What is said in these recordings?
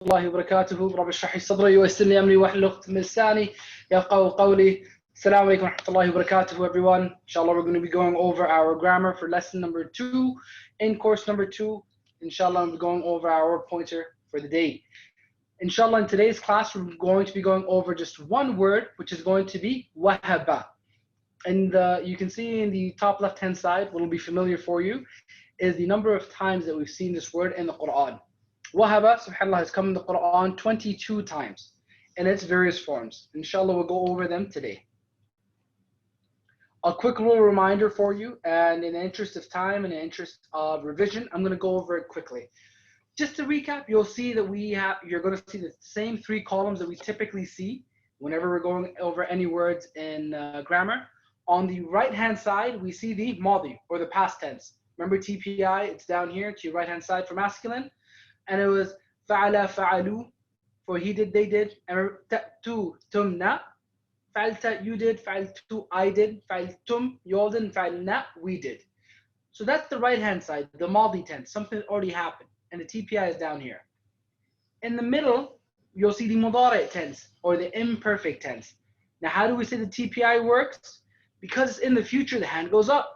الله وبركاته. رب اشرح لي صدري ويسر لي امري واحلل عقدة من لساني يفقهوا قولي. Assalamu alaikum wa rahmatullahi wa barakatuhu, everyone. Inshallah, we're going to be going over our grammar for lesson number 2 in course number 2. Inshallah, we'll be going over our pointer for the day. Inshallah, in today's class, we're going to be going over just one word, which is going to be wahaba. And you can see in the top left-hand side, what will be familiar for you, is the number of times that we've seen this word in the Quran. Wahaba, subhanAllah, has come in the Quran 22 times in its various forms. Inshallah, we'll go over them today. A quick little reminder for you, and in the interest of time and in the interest of revision, I'm going to go over it quickly. Just to recap, you'll see that you're going to see the same 3 columns that we typically see whenever we're going over any words in grammar. On the right-hand side, we see the madi, or the past tense. Remember TPI, it's down here to your right-hand side for masculine. And it was fa'ala, fa'alu, for he did, they did. And ta'tu, tumna. Fa'alta, you did. Fa'altu, I did. Fa'altum, you all did. Fa'alna, we did. So that's the right-hand side, the madi tense, something that already happened. And the TPI is down here. In the middle, you'll see the mudari tense, or the imperfect tense. Now, how do we say the TPI works? Because it's in the future, the hand goes up.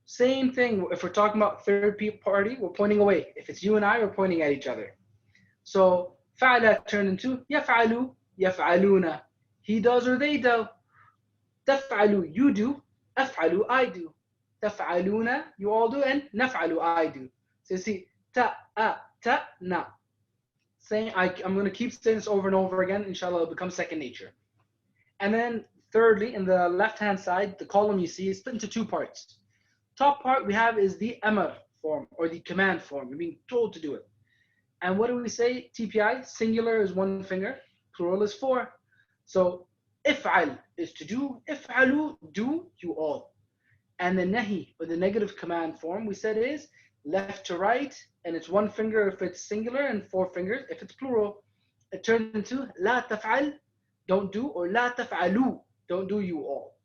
Same thing, if we're talking about third party, we're pointing away. If it's you and I, we're pointing at each other. So, fa'ala turned into yaf'alu, yaf'aluna. He does or they do. Taf'alu, you do. Af'alu, I do. Taf'aluna, you all do. And naf'alu, I do. So you see, ta, na. I'm going to keep saying this over and over again. Inshallah, it'll become second nature. And then thirdly, in the left-hand side, the column you see is split into 2 parts. Top part we have is the amr form, or the command form. We're being told to do it. And what do we say? TPI, singular is 1 finger, plural is 4. So, if'al is to do, if'alu, do, you all. And the nahi, or the negative command form, we said is left to right, and it's 1 finger if it's singular, and 4 fingers if it's plural. It turns into la taf'al, don't do, or la taf'alu, don't do, you all.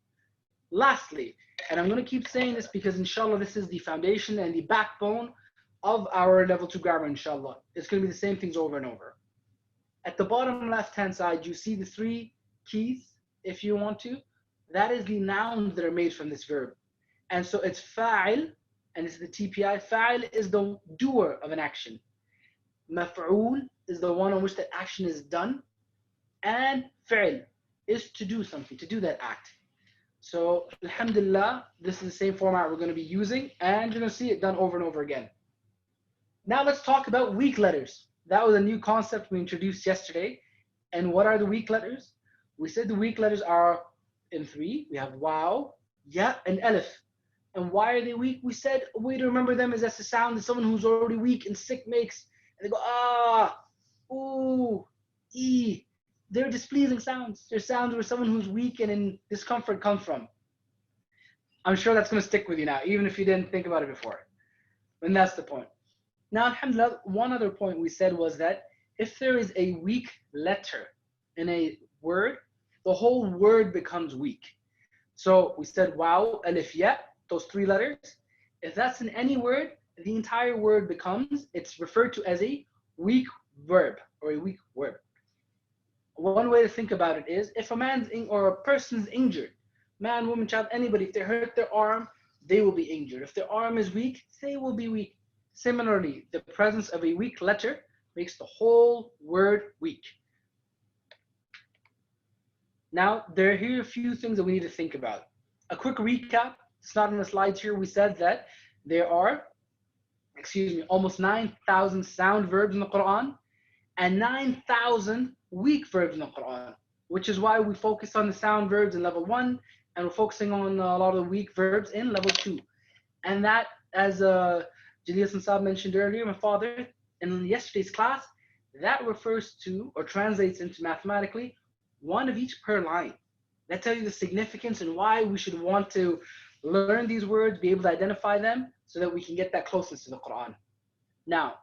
Lastly, and I'm going to keep saying this because inshallah this is the foundation and the backbone of our level 2 grammar, inshallah. It's going to be the same things over and over. At the bottom left-hand side, you see the 3 keys, if you want to. That is the nouns that are made from this verb. And so it's fa'il, and it's the TPI. Fa'il is the doer of an action. Maf'ul is the one on which that action is done. And fi'il is to do something, to do that act. So, alhamdulillah, this is the same format we're going to be using, and you're going to see it done over and over again. Now let's talk about weak letters. That was a new concept we introduced yesterday. And what are the weak letters? We said the weak letters are in 3. We have waw, ya, and alif. And why are they weak? We said a way to remember them is that's the sound that someone who's already weak and sick makes. And they go, ah, ooh, ee. They're displeasing sounds. They're sounds where someone who's weak and in discomfort comes from. I'm sure that's going to stick with you now, even if you didn't think about it before. And that's the point. Now, alhamdulillah, one other point we said was that if there is a weak letter in a word, the whole word becomes weak. So we said waw, alif, ya, those 3 letters. If that's in any word, the entire word it's referred to as a weak verb, or a weak word. One way to think about it is, if a man's or a person's injured, man, woman, child, anybody, if they hurt their arm, they will be injured. If their arm is weak, they will be weak. Similarly, the presence of a weak letter makes the whole word weak. Now, here are a few things that we need to think about. A quick recap, it's not in the slides here. We said that there are, almost 9,000 sound verbs in the Quran, and 9,000 weak verbs in the Quran, which is why we focus on the sound verbs in level 1, and we're focusing on a lot of the weak verbs in level 2. And that, as Jaleel and Ustaad mentioned earlier, my father, in yesterday's class, that refers to, or translates into mathematically, 1 of each per line. That tells you the significance and why we should want to learn these words, be able to identify them, so that we can get that closeness to the Quran. Now,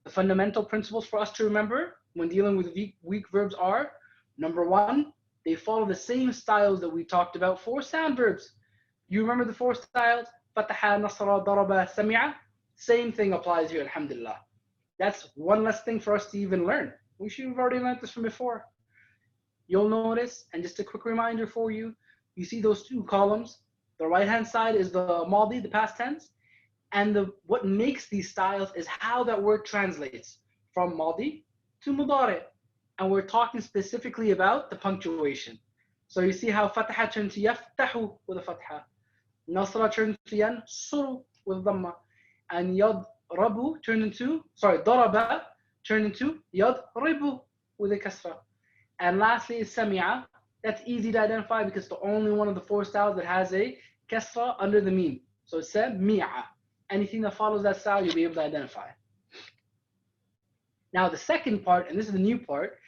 the fundamental principles for us to remember when dealing with weak verbs are, number 1, they follow the same styles that we talked about for sound verbs. You remember the 4 styles? Fataha, Nasra, Daraba, Sami'a? Same thing applies here, alhamdulillah. That's one less thing for us to even learn. We should have already learned this from before. You'll notice, and just a quick reminder for you, you see those two columns. The right-hand side is the Madi, the past tense, and what makes these styles is how that word translates from Madi to Mudari. And we're talking specifically about the punctuation. So you see how Fataha turns to Yaftahu with a Fatha. Nasra turns to Yansuru with Dhamma. And Yadrabu turned into, Daraba turned into Yadribu with a Kasra. And lastly is Sami'a. That's easy to identify because it's the only one of the four styles that has a Kasra under the Mim. So it's Sami'a. Anything that follows that style, you'll be able to identify. Now, the second part, and this is the new part,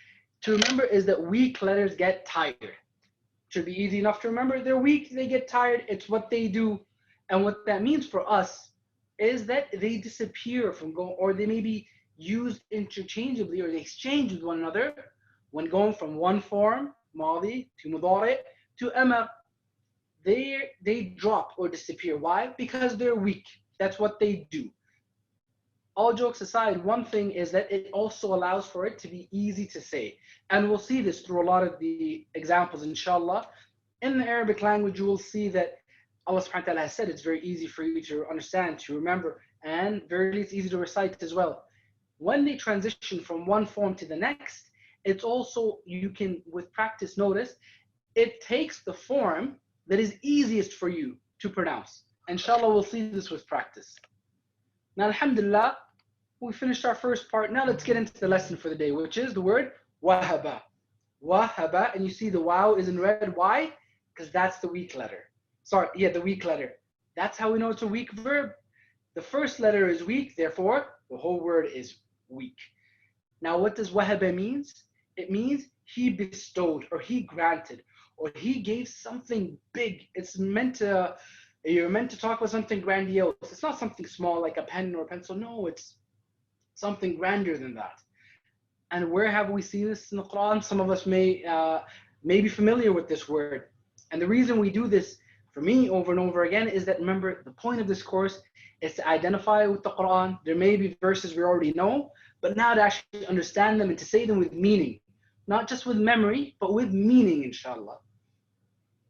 to remember is that weak letters get tired. Should be easy enough to remember. They're weak, they get tired. It's what they do. And what that means for us is that they disappear from going, or they may be used interchangeably, or they exchange with one another when going from one form, Madi, to Mudari, to Amr. They drop or disappear. Why? Because they're weak. That's what they do. All jokes aside, one thing is that it also allows for it to be easy to say. And we'll see this through a lot of the examples, inshallah. In the Arabic language, you will see that Allah subhanahu wa ta'ala has said it's very easy for you to understand, to remember, and very it's easy to recite as well. When they transition from one form to the next, it's also, you can, with practice, notice, it takes the form that is easiest for you to pronounce. Inshallah, we'll see this with practice. Now, alhamdulillah, we finished our first part. Now let's get into the lesson for the day, which is the word wahaba. Wahaba, and you see the waw is in red. Why? Because that's the weak letter. The weak letter. That's how we know it's a weak verb. The first letter is weak, therefore, the whole word is weak. Now, what does wahaba means? It means he bestowed, or he granted, or he gave something big. It's meant to... You're meant to talk about something grandiose. It's not something small like a pen or a pencil. No, it's something grander than that. And where have we seen this in the Quran? Some of us may be familiar with this word. And the reason we do this, for me, over and over again, is that, remember, the point of this course is to identify with the Quran. There may be verses we already know, but now to actually understand them and to say them with meaning. Not just with memory, but with meaning, inshallah.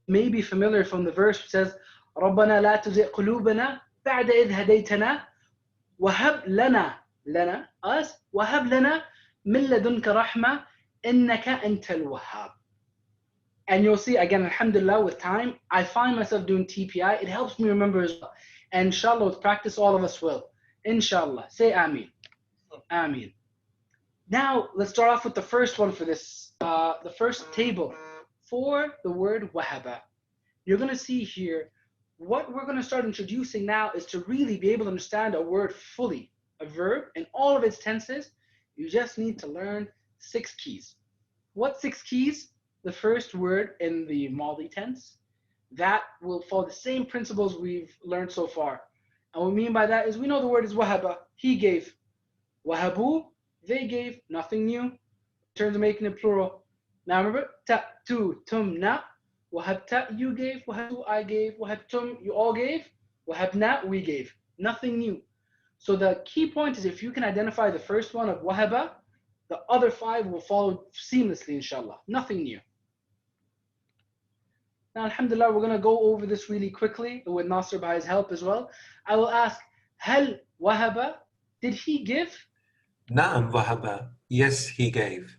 May be familiar from the verse which says, ربنا لا تزغ قلوبنا بعد إذ هديتنا وهب لنا us وهب لنا من لدنك رحمة إنك أنت الوهاب. And you'll see again, alhamdulillah, with time, I find myself doing TPI. It helps me remember as well. And inshallah, with practice, all of us will. Inshallah. Say Ameen. Ameen. Now, let's start off with the first one for this, the first table for the word wahaba. You're going to see here, what we're going to start introducing now is to really be able to understand a word fully, a verb in all of its tenses. You just need to learn 6 keys. What 6 keys? The first word in the Madi tense. That will follow the same principles we've learned so far. And what we mean by that is we know the word is wahaba, he gave. Wahabu, they gave, nothing new. In terms of making it plural. Now remember, ta, tu, tum, na. Wahabta, you gave. Wahabtu, I gave. Wahabtum, you all gave. Wahabna, we gave. Nothing new. So the key point is if you can identify the first one of wahaba, the other 5 will follow seamlessly, inshallah. Nothing new. Now, alhamdulillah, we're going to go over this really quickly with Nasir by his help as well. I will ask, Hal wahaba, did he give? Na'am wahaba, yes, he gave.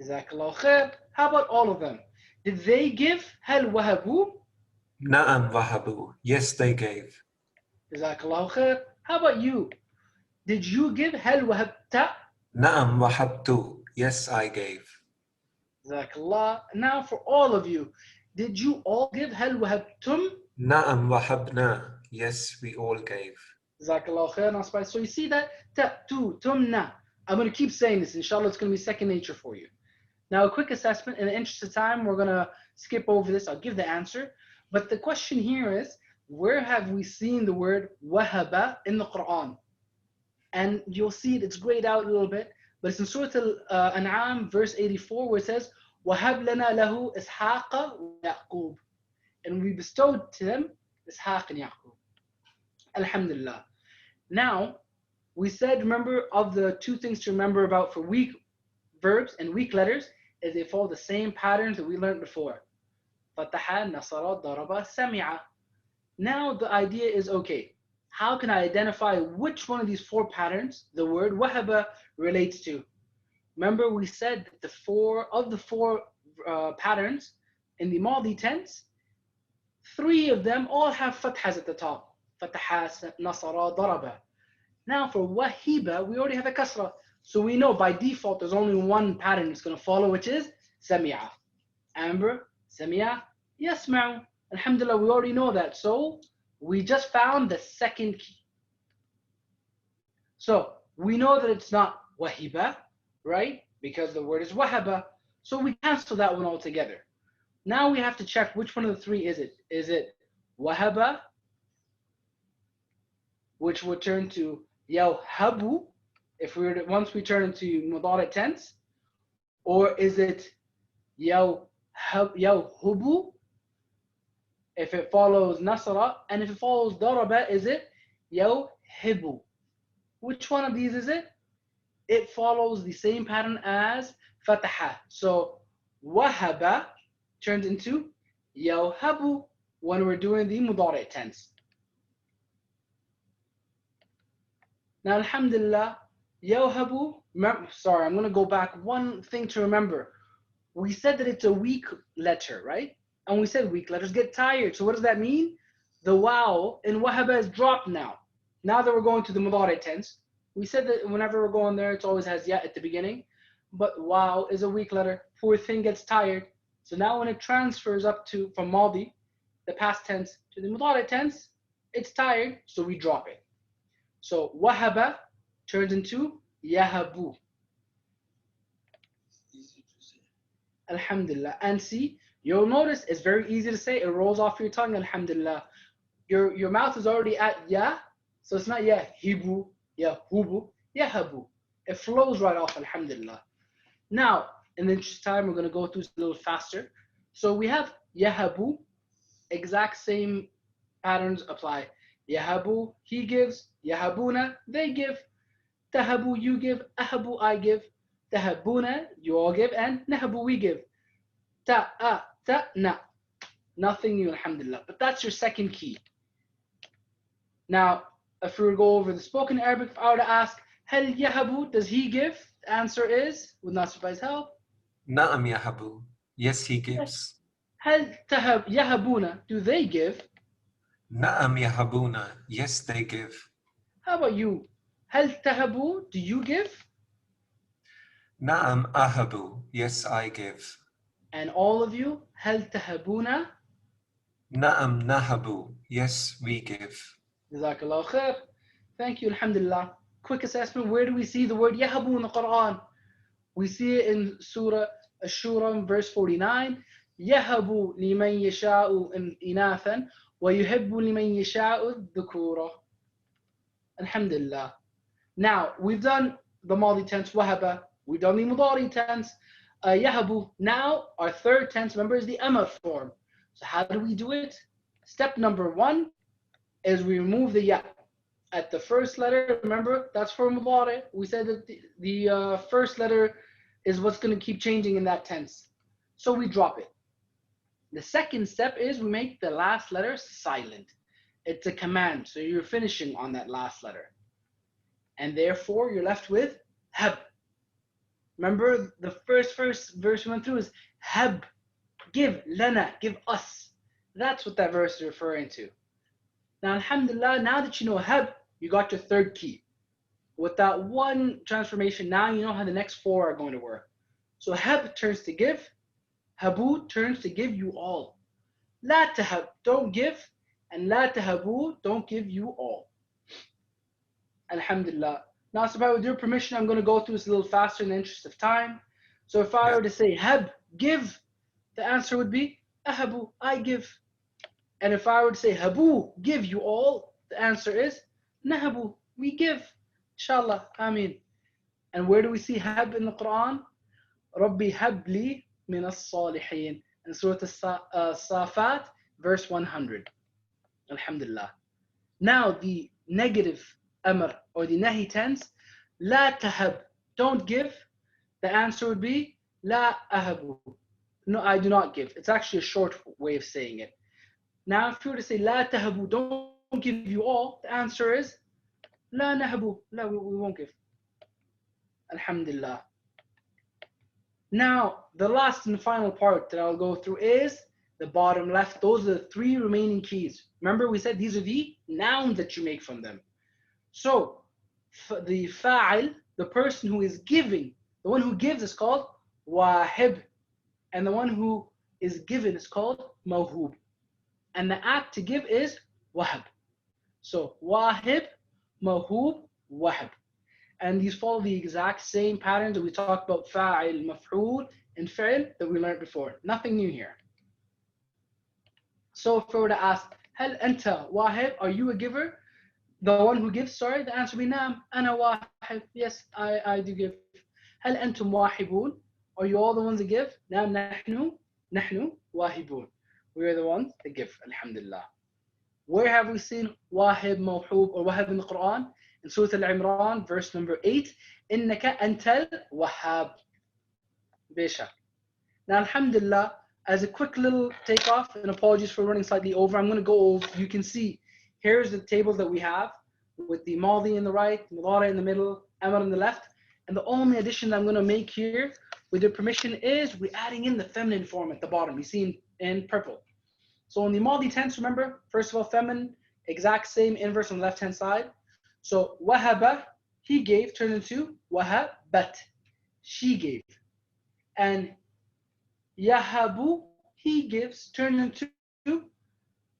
Jazakallah khair. How about all of them? Did they give? Hal wahabu? Na'am wahabu, yes, they gave. Jazakallah khair. How about you? Did you give? Hal wahabta? Na'am wahabtu, yes, I gave. Jazakallah. Now for all of you, did you all give? Hal wahabtum? Na'am wahabna, yes, we all gave. Jazakallah khair. So you see that? Ta, tu, tum, na. I'm going to keep saying this. Inshallah, it's going to be second nature for you. Now, a quick assessment. In the interest of time, we're going to skip over this. I'll give the answer. But the question here is, where have we seen the word wahaba in the Quran? And you'll see it's grayed out a little bit, but it's in Surah Al-An'am, verse 84, where it says, وَهَبْ لَنَا لَهُ إِسْحَاقَ وَيَعْقُوبَ. And we bestowed to them Ishaq and Yaqub. Alhamdulillah. Now, We said, remember, of the two things to remember about for weak verbs and weak letters is they follow the same patterns that we learned before. Fataha, nasara, daraba, sami'a. Now the idea is, okay, how can I identify which one of these four patterns the word wahaba relates to? Remember we said that the four patterns in the Madi tense, three of them all have fathas at the top. Fataha, nasara, daraba. Now for wahiba, we already have a kasra. So we know by default there's only one pattern it's going to follow, which is sami'a. Amber, sami'a, yasma'u. Alhamdulillah, we already know that. So we just found the second key. So we know that it's not wahiba, right? Because the word is wahaba. So we cancel that one altogether. Now we have to check which one of the three is it. Is it wahaba, which would turn to yawhabu, if we were to, once we turn into mudari tense, or is it yawhubu, if it follows nasara, and if it follows daraba, is it yawhibu? Which one of these is it? It follows the same pattern as fataha. So wahaba turns into yawhabu when we're doing the mudari tense. Now, alhamdulillah, yawhabu, sorry, I'm going to go back one thing to remember. We said that it's a weak letter, right? And we said weak letters get tired. So what does that mean? The waw in wahaba is dropped now. Now that we're going to the mudari tense, we said that whenever we're going there, it always has ya at the beginning. But waw is a weak letter. Poor thing gets tired. So now when it transfers up to from madi, the past tense, to the mudari tense, it's tired, so we drop it. So wahaba turns into yahabu. Alhamdulillah. And see, you'll notice it's very easy to say. It rolls off your tongue. Alhamdulillah. Your mouth is already at ya, so it's not yahibu, yahubu, yahabu. It flows right off. Alhamdulillah. Now, in the interest of time, we're going to go through a little faster. So we have yahabu. Exact same patterns apply. Yahabu, he gives. Yahabuna, they give. Tahabu, you give. Ahabu, I give. Tahabuna, you all give. And nahabu, we give. Ta, na. Nothing new, alhamdulillah. But that's your second key. Now, if we were to go over the spoken Arabic, if I were to ask, Hal yahabu, does he give? The answer is, with Nasr's help, Na'am yahabu. Yes, he gives. Hal yahabuna, do they give? Na'am yahabuna. Yes, they give. How about you? Hal tahabu, do you give? Na'am ahabu. Yes, I give. And all of you, Hal tahabuna? Na'am nahabu. Yes, we give. Jazakallah khair. Thank you, alhamdulillah. Quick assessment, where do we see the word yahabu in the Quran? We see it in Surah Ash-Shura, verse 49. Yahabu liman yasha'u inathan wa yuhibbu liman yasha'u dhukura. Alhamdulillah. Now, we've done the Madi tense, wahaba. We've done the Mudari tense, yahabu. Now, our third tense, remember, is the amr form. So how do we do it? Step number one is we remove the ya. At the first letter, remember, that's for Mudari. We said that the first letter is what's going to keep changing in that tense. So we drop it. The second step is we make the last letter silent. It's a command, so you're finishing on that last letter. And therefore, you're left with hab. Remember, the first verse we went through is hab, give, lana, give us. That's what that verse is referring to. Now, alhamdulillah, now that you know hab, you got your third key. With that one transformation, now you know how the next four are going to work. So hab turns to give, habu turns to give you all. La tahab, don't give, and la tahabu, don't give you all. Alhamdulillah. Now, Zubair, with your permission, I'm going to go through this a little faster in the interest of time. So if I were to say hab, give, the answer would be ahabu, I give. And if I were to say habu, give you all, the answer is nahabu, we give. Inshallah, ameen. And where do we see hab in the Quran? Rabbi habli min as-salihin. In Surah As-Safat, verse 100. Alhamdulillah. Now, the negative amr or the nahi tense, لا تهب, don't give, the answer would be لا أهب. No, I do not give. It's actually a short way of saying it. Now, if you were to say لا تهبوا, don't give you all, the answer is لا نهبوا. No, we won't give. Alhamdulillah. Now, the last and final part that I'll go through is the bottom left. Those are the three remaining keys. Remember, we said these are the nouns that you make from them. So, the fa'il, the person who is giving, the one who gives is called wahib. And the one who is given is called mawhub. And the act to give is wahab. So, wahib, mawhub, wahab. And these follow the exact same patterns that we talked about fa'il, maf'ul, and fi'l that we learned before. Nothing new here. So if we were to ask, هل أنت واهب? Are you a giver? The one who gives, sorry, the answer would be نعم أنا واهب. Yes, I do give. هل أنتم واهبون? Are you all the ones that give? نعم نحن واهبون. We are the ones that give, alhamdulillah. Where have we seen wahib, mawhub, or wahab in the Quran? In Surah Al-Imran, verse number 8, إِنَّكَ أَنْتَ الْوَهَّابِ. Besha. Now, alhamdulillah, as a quick little takeoff, and apologies for running slightly over, I'm going to go over, you can see, here's the tables that we have, with the Madi in the right, Mudara in the middle, Amr in the left, and the only addition that I'm going to make here, with your permission, is we're adding in the feminine form at the bottom, you see in purple. So in the Madi tense, remember, first of all, feminine, exact same inverse on the left-hand side. So wahaba, he gave, turned into wahabat, she gave. And yahabu, he gives, turned into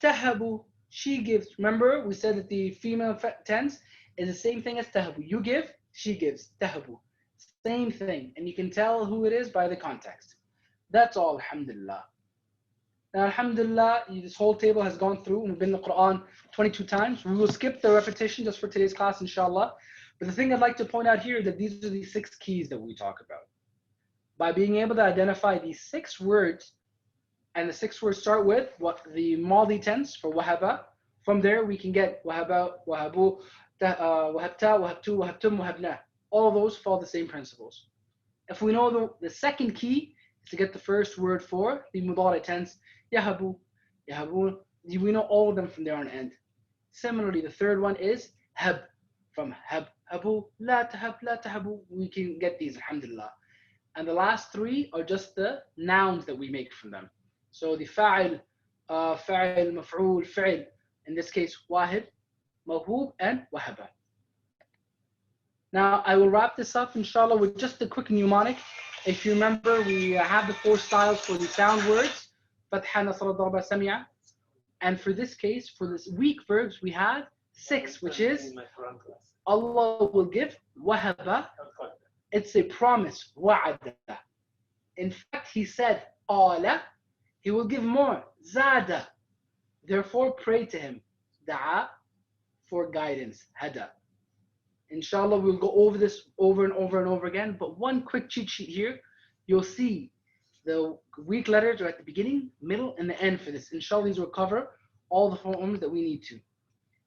tahabu, she gives. Remember, we said that the female tense is the same thing as tahabu. You give, she gives, tahabu. Same thing. And you can tell who it is by the context. That's all, alhamdulillah. Now, alhamdulillah, this whole table has gone through and we've been in the Quran 22 times. We will skip the repetition just for today's class, inshallah. But the thing I'd like to point out here is that these are the 6 keys that we talk about. By being able to identify these 6 words, and the 6 words start with what the Madi tense for wahaba. From there, we can get wahaba, wahabu, wahabta, wahabtu, wahabtum, wahabna. All of those follow the same principles. If we know the second key is to get the first word for the Mudari tense, yahabu, yahabun, we know all of them from there on end. Similarly, the third one is hab. From hab, habu, la tahabu, we can get these, alhamdulillah. And the last 3 are just the nouns that we make from them. So the fa'il, fa'il, maf'ul, fi'il, in this case, wahib, mawhub, and wahaba. Now, I will wrap this up, inshallah, with just a quick mnemonic. If you remember, we have the 4 styles for the sound words. Fatha, nasra, darba, sami'a. And for this case, for this weak verbs, we have 6, which is Allah will give, wahaba. It's a promise, wa'ada. In fact, he said, qala, he will give more, zada. Therefore, pray to him, da'a, for guidance, hada. Inshallah, we'll go over this over and over and over again. But one quick cheat sheet here, you'll see the weak letters are at the beginning, middle, and the end for this. Inshallah, these will cover all the forms that we need to.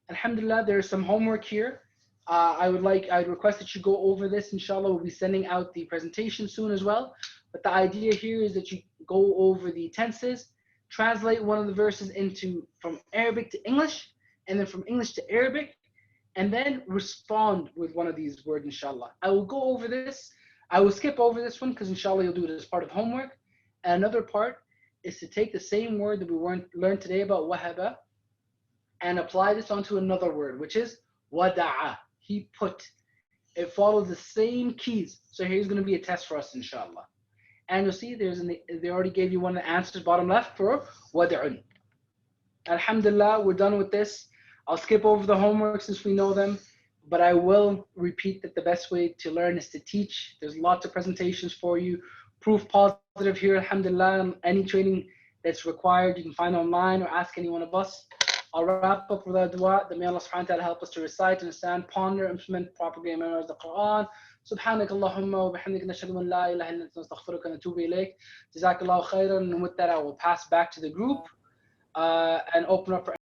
Alhamdulillah, there's some homework here. I'd request that you go over this. Inshallah, we'll be sending out the presentation soon as well. But the idea here is that you go over the tenses, translate one of the verses from Arabic to English, and then from English to Arabic, and then respond with one of these words, inshallah. I will go over this. I will skip over this one because inshallah you'll do it as part of homework. And another part is to take the same word that we learned today about wahaba and apply this onto another word, which is wada'a. He put. It follows the same keys. So here's going to be a test for us, inshallah. And you'll see they already gave you one of the answers, bottom left, for wada'un. Alhamdulillah, we're done with this. I'll skip over the homework since we know them, but I will repeat that the best way to learn is to teach. There's lots of presentations for you. Proof positive here, alhamdulillah. Any training that's required, you can find online or ask any one of us. I'll wrap up with a dua that may Allah subhanahu wa ta'ala help us to recite, understand, ponder, implement, propagate, memorize the Quran. سبحانك اللهم وبحمدك نشهد أن لا إله إلا أنت نستغفرك ونتوب إليك. جزاك الله خيرا. And with that, I will pass back to the group and open up for